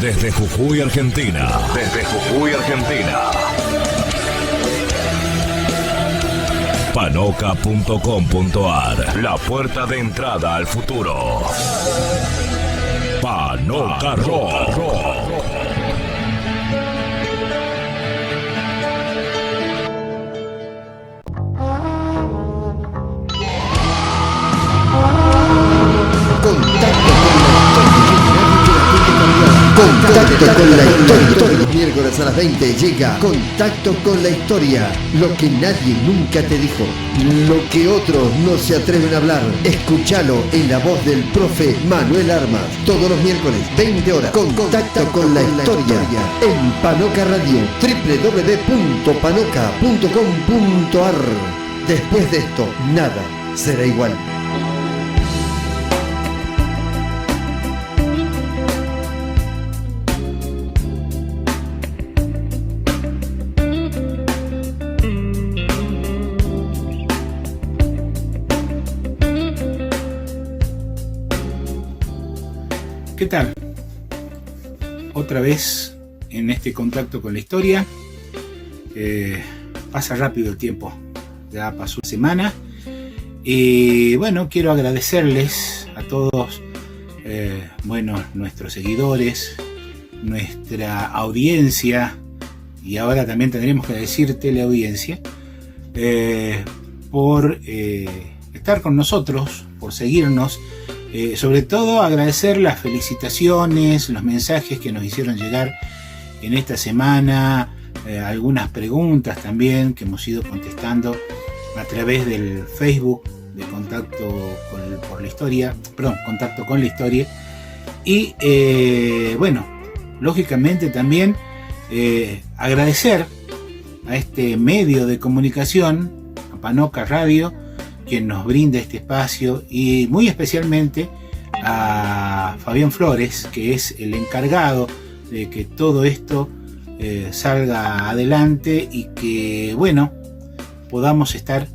Desde Jujuy, Argentina. Panoca.com.ar. La puerta de entrada al futuro. Panoca Rock. Contacto con la historia. Todos los miércoles a las 20 llega Contacto con la historia. Lo que nadie nunca te dijo. Lo que otros no se atreven a hablar. Escúchalo en la voz del profe Manuel Armas. Todos los miércoles, 20 horas. Contacto con la historia. En Panoca Radio. www.panoca.com.ar. Después de esto, nada será igual. ¿Qué tal? Otra vez en este contacto con la historia. Pasa rápido el tiempo, ya pasó una semana. Y bueno, quiero agradecerles a todos, nuestros seguidores, nuestra audiencia, y ahora también tendremos que decir teleaudiencia, por estar con nosotros, por seguirnos. Sobre todo agradecer las felicitaciones, los mensajes que nos hicieron llegar en esta semana, algunas preguntas también que hemos ido contestando a través del Facebook de Contacto con la Historia, y lógicamente también agradecer a este medio de comunicación, a Panoca Radio, quien nos brinda este espacio, y muy especialmente a Fabián Flores, que es el encargado de que todo esto salga adelante y que podamos estar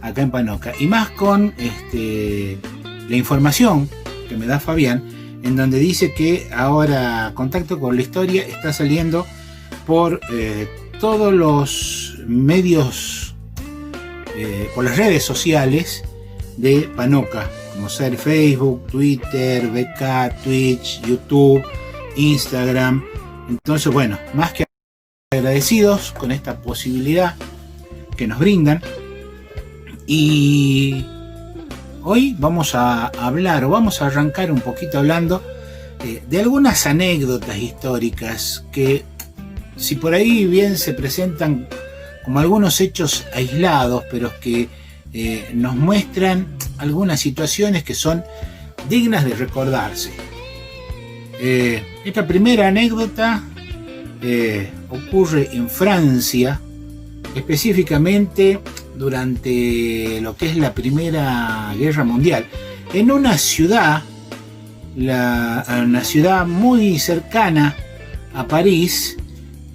acá en Panoca, y más con la información que me da Fabián, en donde dice que ahora Contacto con la Historia está saliendo por todos los medios, por las redes sociales de Panoca, como ser Facebook, Twitter, VK, Twitch, YouTube, Instagram. Entonces, más que agradecidos con esta posibilidad que nos brindan. Y hoy vamos a hablar, o vamos a arrancar un poquito hablando de algunas anécdotas históricas que, si por ahí bien se presentan como algunos hechos aislados, pero que nos muestran algunas situaciones que son dignas de recordarse. Esta primera anécdota ocurre en Francia, específicamente durante lo que es la Primera Guerra Mundial, en una ciudad muy cercana a París,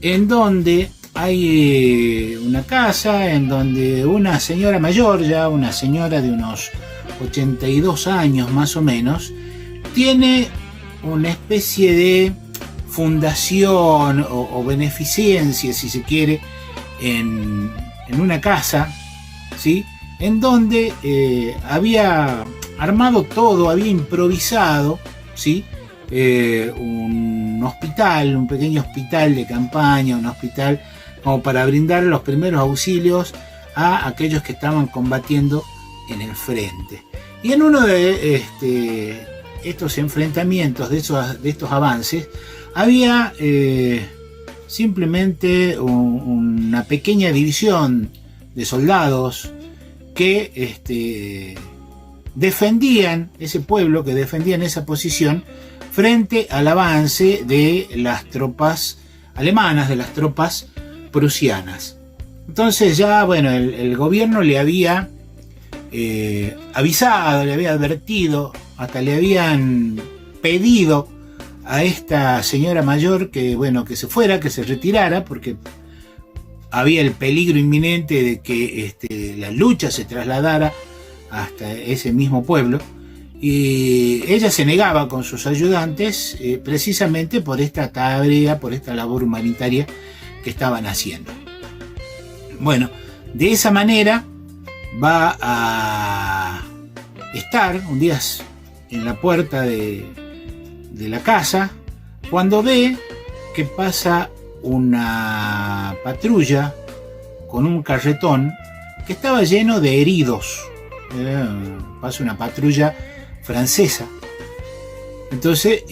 en donde hay una casa en donde una señora mayor, ya una señora de unos 82 años más o menos, tiene una especie de fundación o beneficencia, si se quiere, en una casa, ¿sí? En donde había armado todo, había improvisado, ¿sí? Un hospital, un pequeño hospital de campaña, un hospital como para brindar los primeros auxilios a aquellos que estaban combatiendo en el frente. Y en uno de estos enfrentamientos, de estos avances, había simplemente una pequeña división de soldados que defendían ese pueblo, que defendían esa posición frente al avance de las tropas alemanas, de las tropas prusianas. Entonces ya, el gobierno le había avisado, le había advertido, hasta le habían pedido a esta señora mayor que se fuera, que se retirara, porque había el peligro inminente de que la lucha se trasladara hasta ese mismo pueblo. y ella se negaba con sus ayudantes precisamente por esta tarea, por esta labor humanitaria que estaban haciendo. Bueno, de esa manera va a estar un día en la puerta de la casa cuando ve que pasa una patrulla con un carretón que estaba lleno de heridos. Pasa una patrulla francesa. Entonces,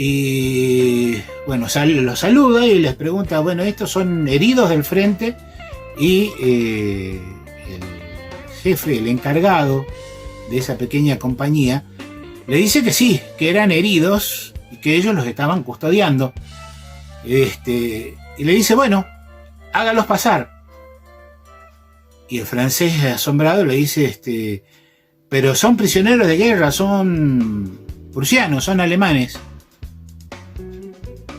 bueno, los saluda y les pregunta, bueno, estos son heridos del frente, y el jefe, el encargado de esa pequeña compañía, le dice que sí, que eran heridos y que ellos los estaban custodiando. Y le dice, bueno, hágalos pasar. Y el francés, asombrado, le dice, pero son prisioneros de guerra, son prusianos, son alemanes.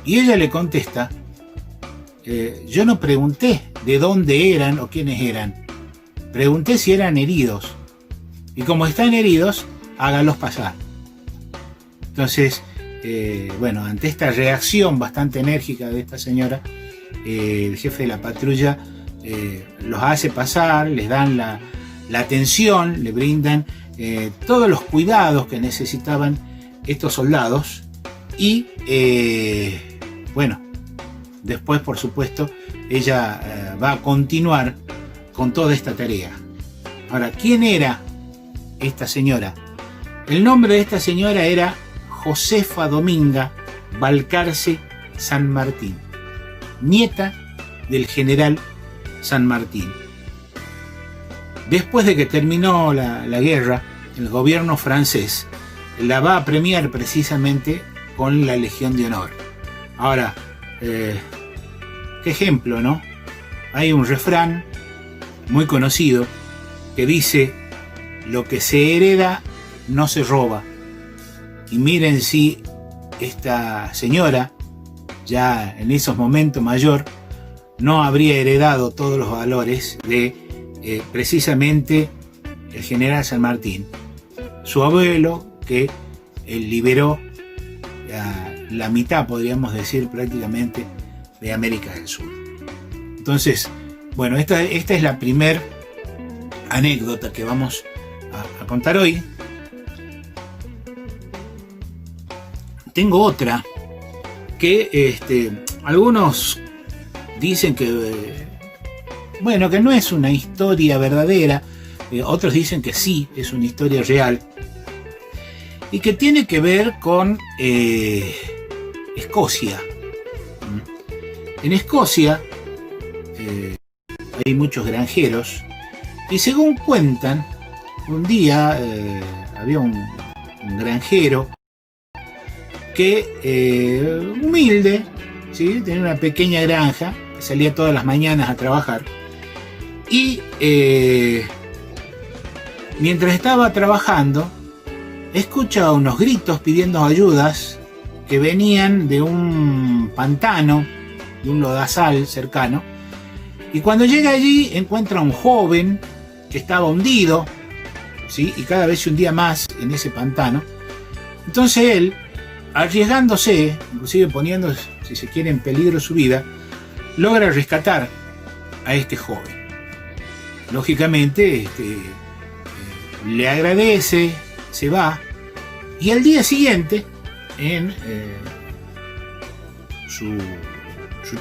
Y ella le contesta, yo no pregunté de dónde eran o quiénes eran, pregunté si eran heridos, y como están heridos, hágalos pasar. Entonces, bueno, ante esta reacción bastante enérgica de esta señora, el jefe de la patrulla los hace pasar, les dan la atención, le brindan todos los cuidados que necesitaban estos soldados, y bueno, después, por supuesto, ella va a continuar con toda esta tarea. Ahora, ¿quién era esta señora? El nombre de esta señora era Josefa Dominga Balcarce San Martín, nieta del general San Martín. Después de que terminó la guerra, el gobierno francés la va a premiar precisamente con la Legión de Honor. Ahora, qué ejemplo, ¿no? Hay un refrán muy conocido que dice, lo que se hereda no se roba. Y miren si esta señora, ya en esos momentos mayor, no habría heredado todos los valores de precisamente el general San Martín, su abuelo, que liberó la mitad, podríamos decir, prácticamente de América del Sur. Entonces, bueno, esta es la primer anécdota que vamos a contar hoy. Tengo otra que algunos dicen que bueno, que no es una historia verdadera, otros dicen que sí, es una historia real, y que tiene que ver con Escocia. En Escocia hay muchos granjeros, y según cuentan, un día había un granjero que humilde, ¿sí? Tenía una pequeña granja, que salía todas las mañanas a trabajar, y mientras estaba trabajando escucha unos gritos pidiendo ayudas que venían de un pantano, de un lodazal cercano, y cuando llega allí encuentra a un joven que estaba hundido, ¿sí? Y cada vez se hundía más en ese pantano. Entonces él, arriesgándose, inclusive poniendo, si se quiere, en peligro su vida, logra rescatar a este joven. Lógicamente le agradece, se va, y al día siguiente en su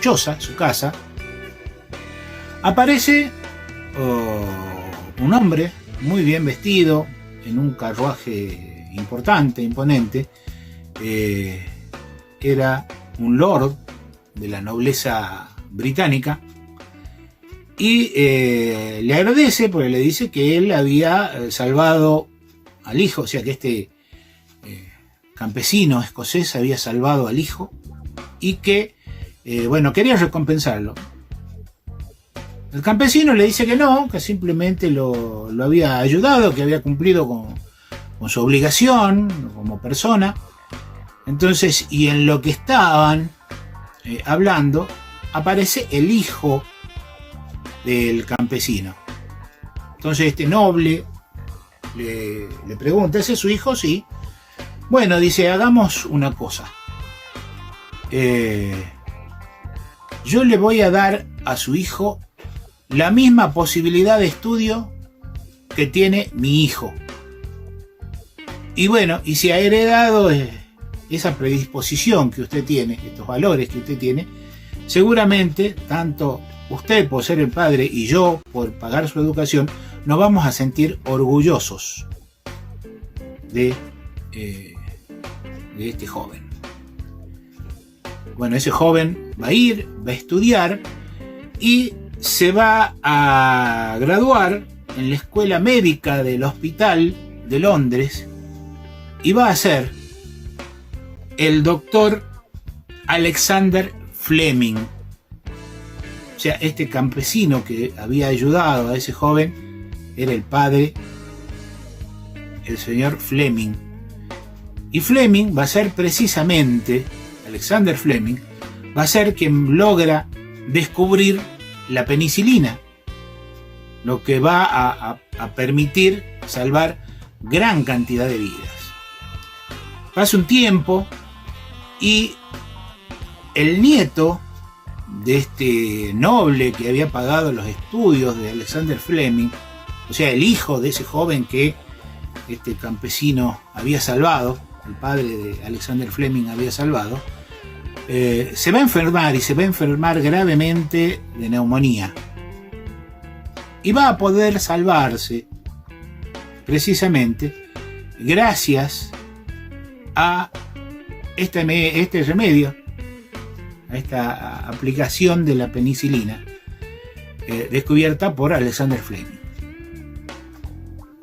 choza, su casa, aparece un hombre muy bien vestido en un carruaje importante, imponente. Era un lord de la nobleza británica, y le agradece porque le dice que él había salvado al hijo, o sea que este campesino escocés había salvado al hijo, y que bueno, quería recompensarlo. El campesino le dice que no, que simplemente lo había ayudado, que había cumplido con su obligación como persona. Entonces, y en lo que estaban hablando, aparece el hijo del campesino. Entonces este noble le pregunta, ¿ese es su hijo? Sí. Bueno, dice, hagamos una cosa. Yo le voy a dar a su hijo la misma posibilidad de estudio que tiene mi hijo. Y bueno, y si ha heredado esa predisposición que usted tiene, estos valores que usted tiene, seguramente tanto usted por ser el padre y yo por pagar su educación, nos vamos a sentir orgullosos de este joven. Bueno, ese joven va a ir, va a estudiar y se va a graduar en la escuela médica del hospital de Londres y va a ser el doctor Alexander Fleming. O sea, este campesino que había ayudado a ese joven era el padre, el señor Fleming. Y Fleming va a ser precisamente, Alexander Fleming, va a ser quien logra descubrir la penicilina, lo que va a permitir salvar gran cantidad de vidas. Pasa un tiempo y el nieto de este noble que había pagado los estudios de Alexander Fleming, o sea, el hijo de ese joven que este campesino había salvado, el padre de Alexander Fleming había salvado, se va a enfermar y se va a enfermar gravemente de neumonía. Y va a poder salvarse precisamente gracias a este remedio, a esta aplicación de la penicilina descubierta por Alexander Fleming.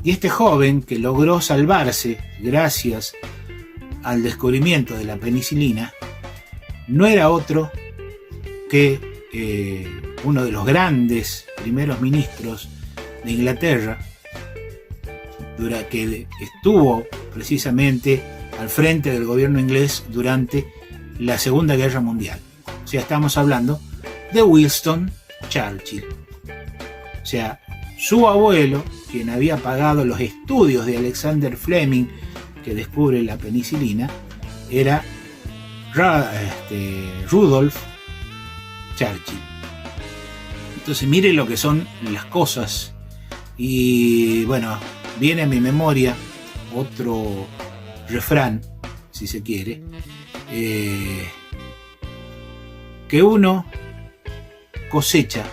Y este joven que logró salvarse gracias al descubrimiento de la penicilina no era otro que uno de los grandes primeros ministros de Inglaterra, que estuvo precisamente al frente del gobierno inglés durante la Segunda Guerra Mundial. O sea, estamos hablando de Winston Churchill. O sea, su abuelo, quien había pagado los estudios de Alexander Fleming, que descubre la penicilina, era Rudolf Churchill. Entonces mire lo que son las cosas. Y bueno, viene a mi memoria otro refrán, si se quiere, que uno cosecha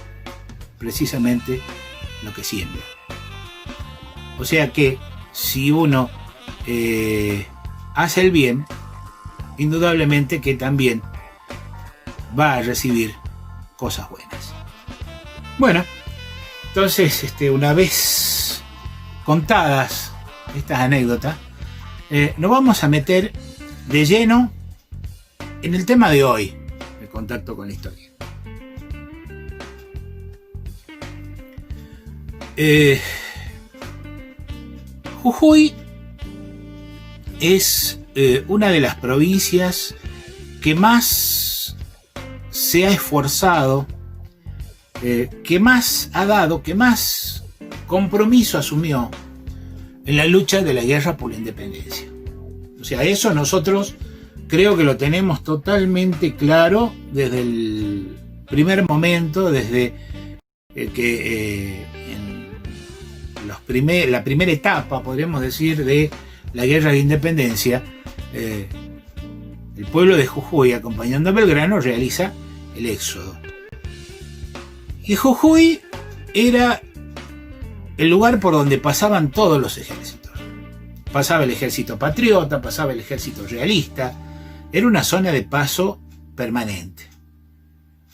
precisamente lo que siembra. O sea que si uno hace el bien, indudablemente que también va a recibir cosas buenas. Bueno, entonces una vez contadas estas anécdotas, nos vamos a meter de lleno en el tema de hoy, el contacto con la historia. Jujuy es una de las provincias que más se ha esforzado, que más ha dado, que más compromiso asumió en la lucha de la guerra por la independencia. O sea, eso nosotros creo que lo tenemos totalmente claro desde el primer momento, desde que en la primera etapa, podríamos decir, de la guerra de independencia, el pueblo de Jujuy, acompañando a Belgrano, realiza el éxodo. Y Jujuy era el lugar por donde pasaban todos los ejércitos. Pasaba el ejército patriota, pasaba el ejército realista. Era una zona de paso permanente.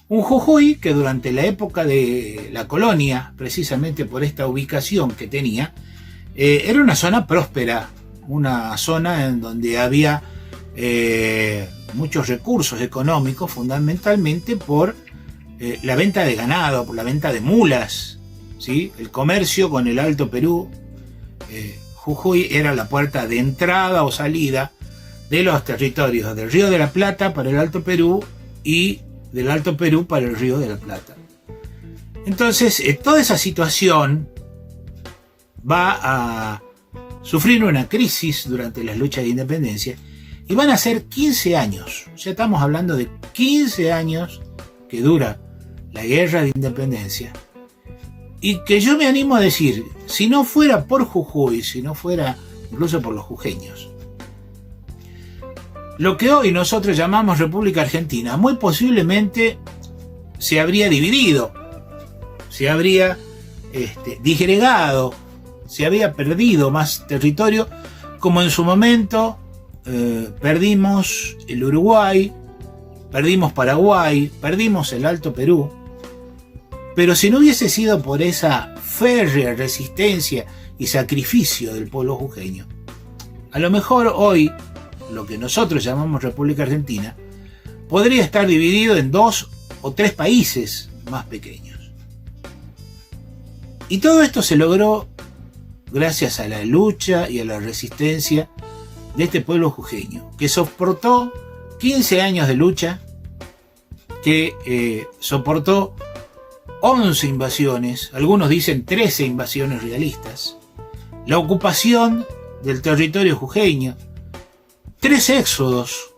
Un Jujuy que durante la época de la colonia, precisamente por esta ubicación que tenía, era una zona próspera, una zona en donde había muchos recursos económicos, fundamentalmente por la venta de ganado, por la venta de mulas, ¿sí? El comercio con el Alto Perú. Jujuy era la puerta de entrada o salida de los territorios del Río de la Plata para el Alto Perú y del Alto Perú para el Río de la Plata. Entonces, toda esa situación va sufrieron una crisis durante las luchas de independencia y van a ser 15 años. Ya estamos hablando de 15 años que dura la guerra de independencia. Y que yo me animo a decir, si no fuera por Jujuy, si no fuera incluso por los jujeños, lo que hoy nosotros llamamos República Argentina, muy posiblemente se habría dividido, se habría disgregado, se había perdido más territorio, como en su momento perdimos el Uruguay, perdimos Paraguay, perdimos el Alto Perú. Pero si no hubiese sido por esa férrea resistencia y sacrificio del pueblo jujeño, a lo mejor hoy lo que nosotros llamamos República Argentina podría estar dividido en 2 o 3 países más pequeños. Y todo esto se logró gracias a la lucha y a la resistencia de este pueblo jujeño, que soportó 15 años de lucha, que soportó 11 invasiones, algunos dicen 13 invasiones realistas, la ocupación del territorio jujeño, 3 éxodos.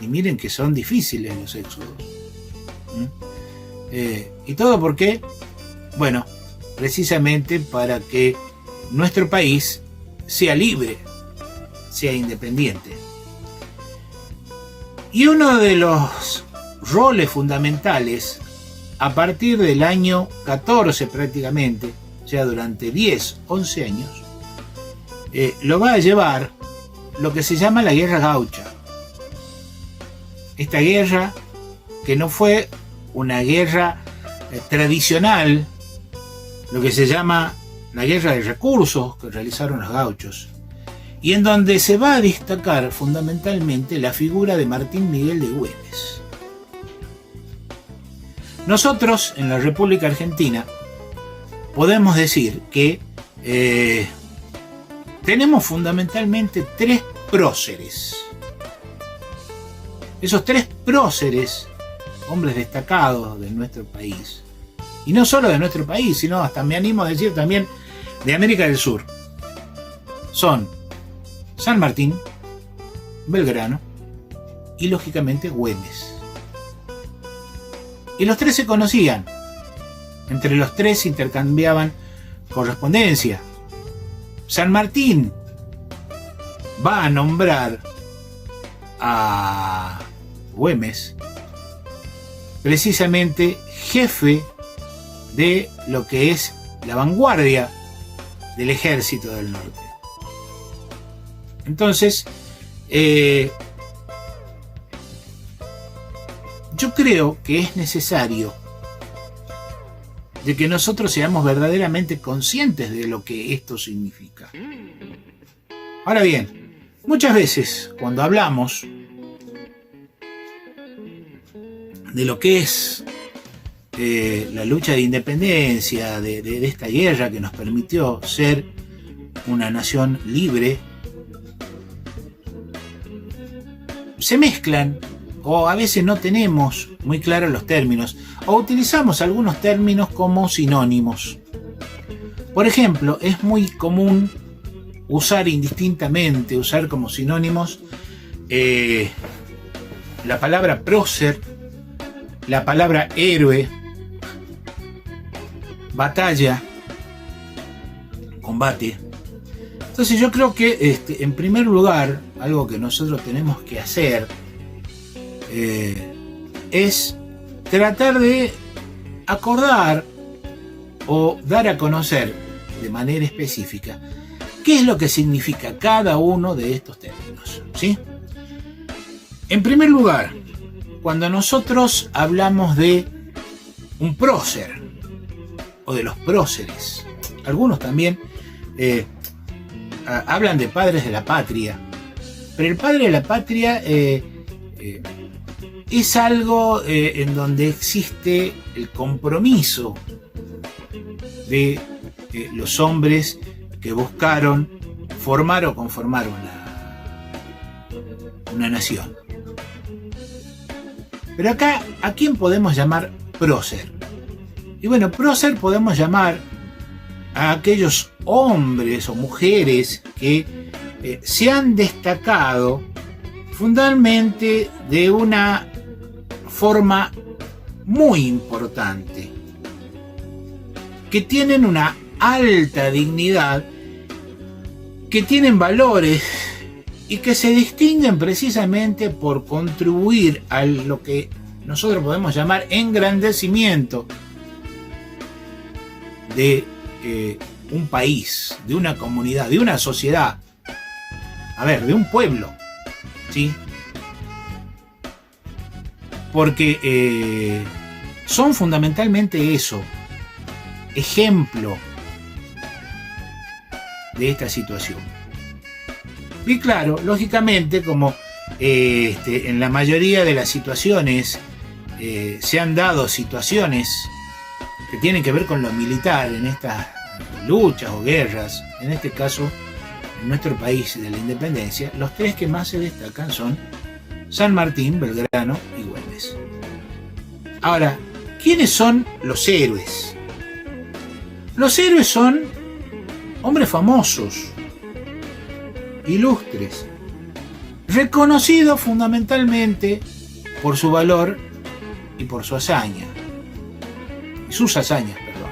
Y miren que son difíciles los éxodos. ¿Y todo por qué? Bueno, precisamente para que nuestro país sea libre, sea independiente. Y uno de los roles fundamentales, a partir del año 14 prácticamente, o sea, durante 10, 11 años, lo va a llevar lo que se llama la Guerra Gaucha. Esta guerra, que no fue una guerra tradicional, lo que se llama la guerra de recursos que realizaron los gauchos, y en donde se va a destacar fundamentalmente la figura de Martín Miguel de Güemes. Nosotros, en la República Argentina, podemos decir que tenemos fundamentalmente 3 próceres. Esos 3 próceres, hombres destacados de nuestro país, y no solo de nuestro país, sino hasta me animo a decir también de América del Sur, son San Martín, Belgrano y lógicamente Güemes. Y los 3 se conocían. Entre los 3 intercambiaban correspondencia. San Martín va a nombrar a Güemes precisamente jefe de lo que es la vanguardia del ejército del norte. Entonces, yo creo que es necesario de que nosotros seamos verdaderamente conscientes de lo que esto significa. Ahora bien, muchas veces cuando hablamos de lo que es la lucha de independencia, de esta guerra que nos permitió ser una nación libre, se mezclan, o a veces no tenemos muy claros los términos, o utilizamos algunos términos como sinónimos. Por ejemplo, es muy común usar indistintamente, usar como sinónimos la palabra prócer, la palabra héroe, batalla, combate. Entonces yo creo que en primer lugar, algo que nosotros tenemos que hacer es tratar de acordar o dar a conocer de manera específica qué es lo que significa cada uno de estos términos, ¿sí? En primer lugar, cuando nosotros hablamos de un prócer o de los próceres, algunos también hablan de padres de la patria, pero el padre de la patria es algo en donde existe el compromiso de los hombres que buscaron formar o conformar una nación. Pero acá, ¿a quién podemos llamar prócer? Y bueno, prócer podemos llamar a aquellos hombres o mujeres que se han destacado fundamentalmente de una forma muy importante, que tienen una alta dignidad, que tienen valores y que se distinguen precisamente por contribuir a lo que nosotros podemos llamar engrandecimiento de un país, de una comunidad, de una sociedad, de un pueblo, ¿sí? Porque son fundamentalmente eso, ejemplo de esta situación. Y claro, lógicamente, como en la mayoría de las situaciones se han dado situaciones que tienen que ver con lo militar en estas luchas o guerras, en este caso en nuestro país de la independencia, los tres que más se destacan son San Martín, Belgrano y Güemes. Ahora, ¿quiénes son los héroes? Los héroes son hombres famosos, ilustres, reconocidos fundamentalmente por su valor y por su hazaña. Sus hazañas, perdón.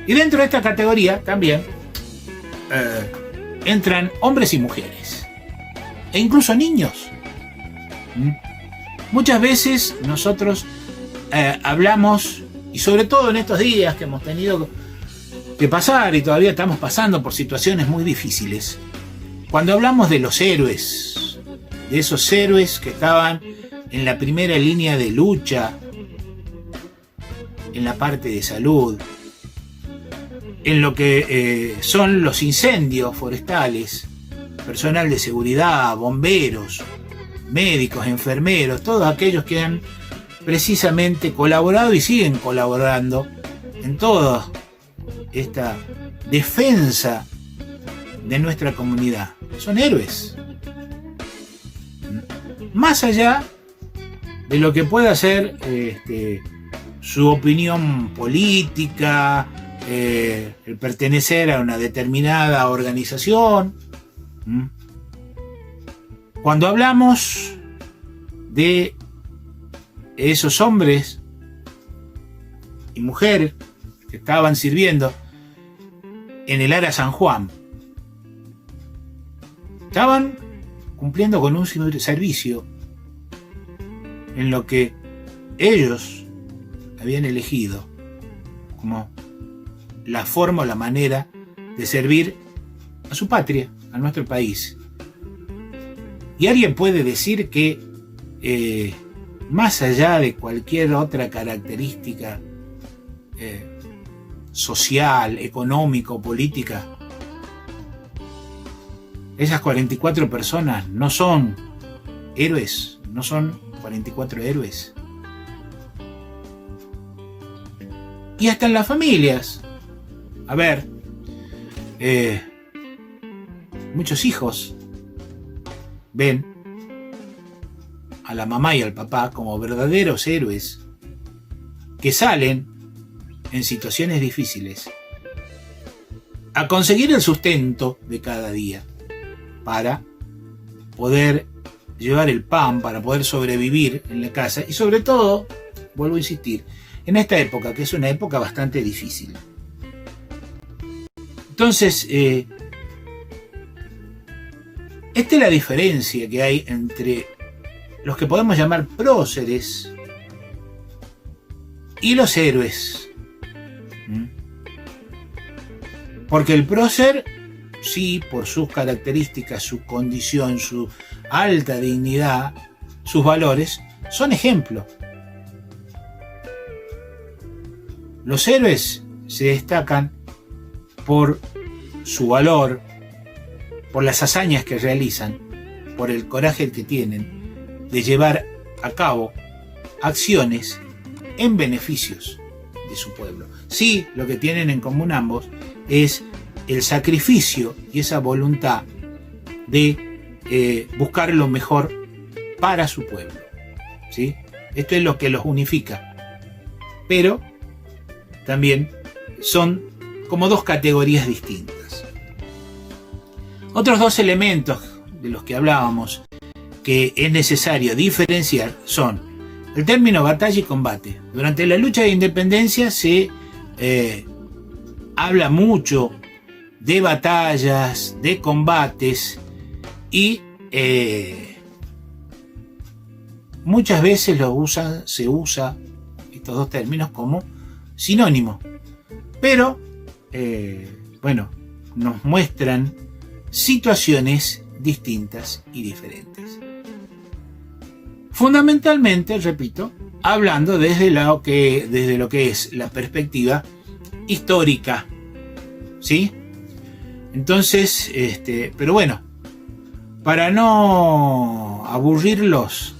Y dentro de esta categoría también entran hombres y mujeres, e incluso niños. Muchas veces nosotros hablamos, y sobre todo en estos días que hemos tenido que pasar y todavía estamos pasando por situaciones muy difíciles, cuando hablamos de los héroes, de esos héroes que estaban en la primera línea de lucha, en la parte de salud, en lo que son los incendios forestales, personal de seguridad, bomberos, médicos, enfermeros, todos aquellos que han precisamente colaborado y siguen colaborando en toda esta defensa de nuestra comunidad. Son héroes. Más allá de lo que pueda ser su opinión política, el pertenecer a una determinada organización. Cuando hablamos de esos hombres y mujeres que estaban sirviendo en el Ara San Juan, estaban cumpliendo con un servicio en lo que ellos habían elegido como la forma o la manera de servir a su patria, a nuestro país. Y alguien puede decir que más allá de cualquier otra característica social, económico, política, esas 44 personas no son héroes, no son 44 héroes. Y hasta en las familias, muchos hijos ven a la mamá y al papá como verdaderos héroes que salen en situaciones difíciles a conseguir el sustento de cada día para poder llevar el pan, para poder sobrevivir en la casa y sobre todo, vuelvo a insistir, en esta época, que es una época bastante difícil. Entonces, esta es la diferencia que hay entre los que podemos llamar próceres y los héroes. Porque el prócer, sí, por sus características, su condición, su alta dignidad, sus valores, son ejemplo. Los héroes se destacan por su valor, por las hazañas que realizan, por el coraje que tienen de llevar a cabo acciones en beneficios de su pueblo. Sí, lo que tienen en común ambos es el sacrificio y esa voluntad de buscar lo mejor para su pueblo, ¿sí? Esto es lo que los unifica. Pero también son como dos categorías distintas. Otros dos elementos de los que hablábamos que es necesario diferenciar son el término batalla y combate. Durante la lucha de independencia se habla mucho de batallas, de combates y muchas veces se usa estos dos términos como sinónimo, pero nos muestran situaciones distintas y diferentes. Fundamentalmente, repito, hablando desde lo que es la perspectiva histórica, ¿sí? Entonces, pero bueno, para no aburrirlos